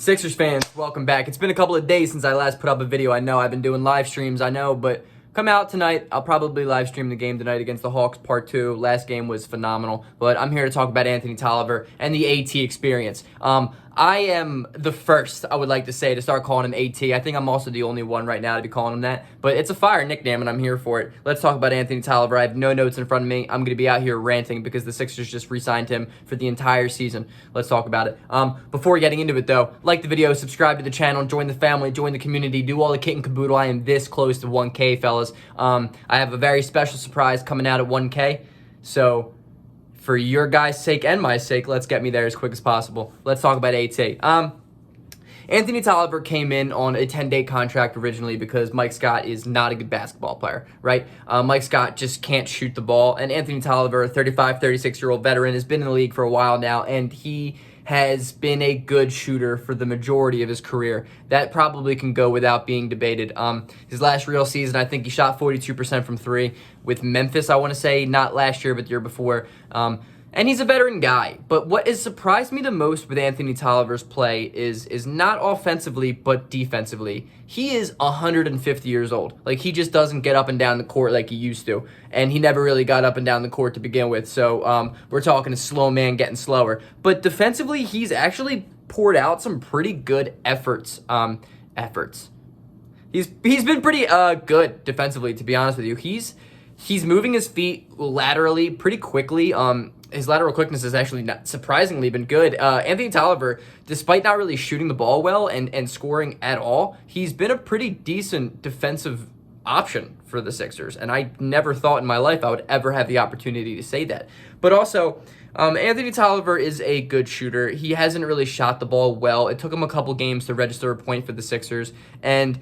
Sixers fans, welcome back. It's been a couple of days since I last put up a video. I know I've been doing live streams, but come out tonight. I'll probably live stream the game tonight against the Hawks part 2. Last game was phenomenal, but I'm here to talk about Anthony Tolliver and the AT experience. I am the first, I would like to say, to start calling him AT. I think I'm also the only one right now to be calling him that, but it's a fire nickname and I'm here for it. Let's talk about Anthony Tolliver. I have no notes in front of me. I'm going to be out here ranting because the Sixers just re-signed him for the entire season. Let's talk about it. Before getting into it though, like the video, subscribe to the channel, join the family, join the community, do all the kit and caboodle. I am this close to 1K, fellas. I have a very special surprise coming out at 1K, so for your guys' sake and my sake, let's get me there as quick as possible. Let's talk about AT. Anthony Tolliver came in on a 10-day contract originally because Mike Scott is not a good basketball player, right? Mike Scott just can't shoot the ball, and Anthony Tolliver, a 35, 36-year-old veteran, has been in the league for a while now, and he has been a good shooter for the majority of his career. That probably can go without being debated. His last real season, I think he shot 42% from 3 with Memphis, I want to say, not last year, but the year before. And he's a veteran guy. But what has surprised me the most with Anthony Tolliver's play is not offensively, but defensively. He is 150 years old. Like, he just doesn't get up and down the court like he used to. And he never really got up and down the court to begin with. So we're talking a slow man getting slower. But defensively, he's actually poured out some pretty good efforts. He's been pretty good defensively, to be honest with you. He's moving his feet laterally pretty quickly. His lateral quickness has actually not surprisingly been good. Anthony Tolliver, despite not really shooting the ball well and scoring at all, he's been a pretty decent defensive option for the Sixers. And I never thought in my life I would ever have the opportunity to say that. But also, Anthony Tolliver is a good shooter. He hasn't really shot the ball well. It took him a couple games to register a point for the Sixers. And,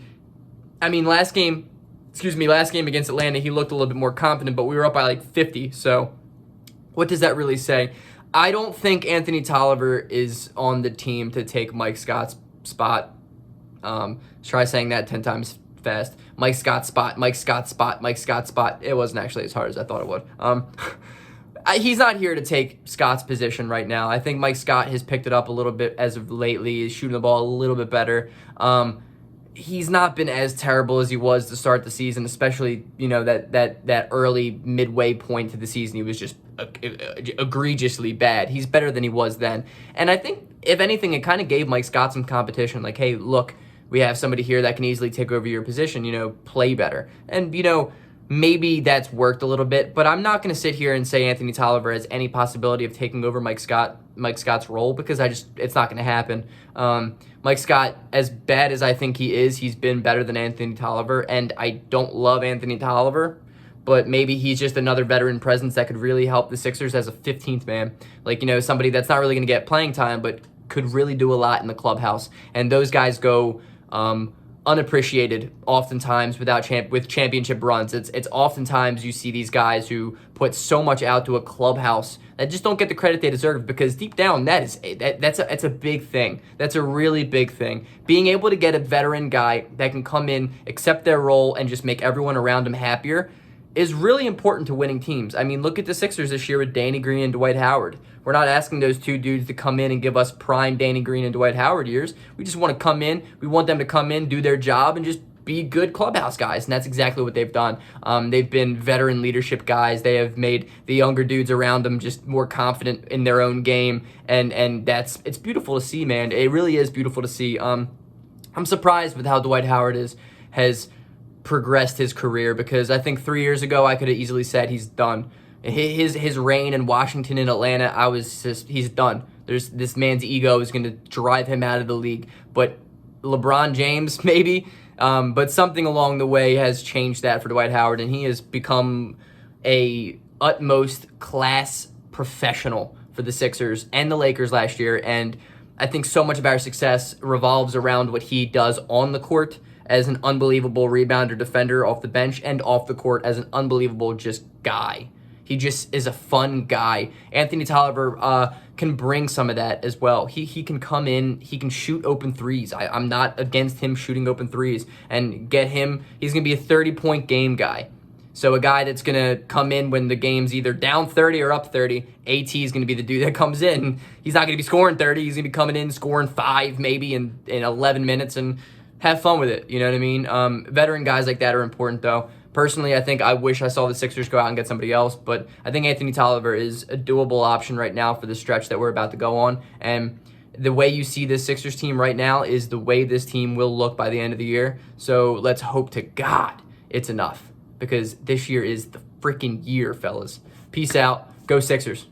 I mean, last game against Atlanta, he looked a little bit more confident, but we were up by like 50, so what does that really say? I don't think Anthony Tolliver is on the team to take Mike Scott's spot. Try saying that 10 times fast. Mike Scott's spot, Mike Scott's spot, Mike Scott's spot. It wasn't actually as hard as I thought it would. He's not here to take Scott's position right now. I think Mike Scott has picked it up a little bit as of lately. He's shooting the ball a little bit better. He's not been as terrible as he was to start the season, especially, that early midway point to the season. He was just egregiously bad. He's better than he was then. And I think, if anything, it kind of gave Mike Scott some competition. Like, hey, look, we have somebody here that can easily take over your position, play better. And, maybe that's worked a little bit, but I'm not going to sit here and say Anthony Tolliver has any possibility of taking over Mike Scott's role, because it's not going to happen. Mike Scott, as bad as I think he is, he's been better than Anthony Tolliver, and I don't love Anthony Tolliver, but maybe he's just another veteran presence that could really help the Sixers as a 15th man. Like, somebody that's not really going to get playing time, but could really do a lot in the clubhouse. And those guys go unappreciated oftentimes with championship runs. It's oftentimes you see these guys who put so much out to a clubhouse that just don't get the credit they deserve, because deep down that's a big thing. That's a really big thing. Being able to get a veteran guy that can come in, accept their role, and just make everyone around him happier is really important to winning teams. I mean, look at the Sixers this year with Danny Green and Dwight Howard. We're not asking those two dudes to come in and give us prime Danny Green and Dwight Howard years. We just want to come in. We want them to come in, do their job, and just be good clubhouse guys, and that's exactly what they've done. They've been veteran leadership guys. They have made the younger dudes around them just more confident in their own game, and it's beautiful to see, man. It really is beautiful to see. I'm surprised with how Dwight Howard has progressed his career, because I think 3 years ago I could have easily said he's done. His reign in Washington and Atlanta, he's done. This man's ego is going to drive him out of the league. But LeBron James, maybe, but something along the way has changed that for Dwight Howard, and he has become a utmost class professional for the Sixers and the Lakers last year. And I think so much of our success revolves around what he does on the court as an unbelievable rebounder, defender off the bench, and off the court as an unbelievable just guy. He just is a fun guy. Anthony Tolliver can bring some of that as well. He can come in, he can shoot open threes. I'm not against him shooting open threes, and get him, he's going to be a 30-point game guy. So a guy that's going to come in when the game's either down 30 or up 30, AT is going to be the dude that comes in. He's not going to be scoring 30. He's going to be coming in, scoring 5 maybe in 11 minutes and have fun with it. You know what I mean? Veteran guys like that are important, though. Personally, I think I wish I saw the Sixers go out and get somebody else, but I think Anthony Tolliver is a doable option right now for the stretch that we're about to go on. And the way you see this Sixers team right now is the way this team will look by the end of the year. So let's hope to God it's enough, because this year is the freaking year, fellas. Peace out. Go Sixers.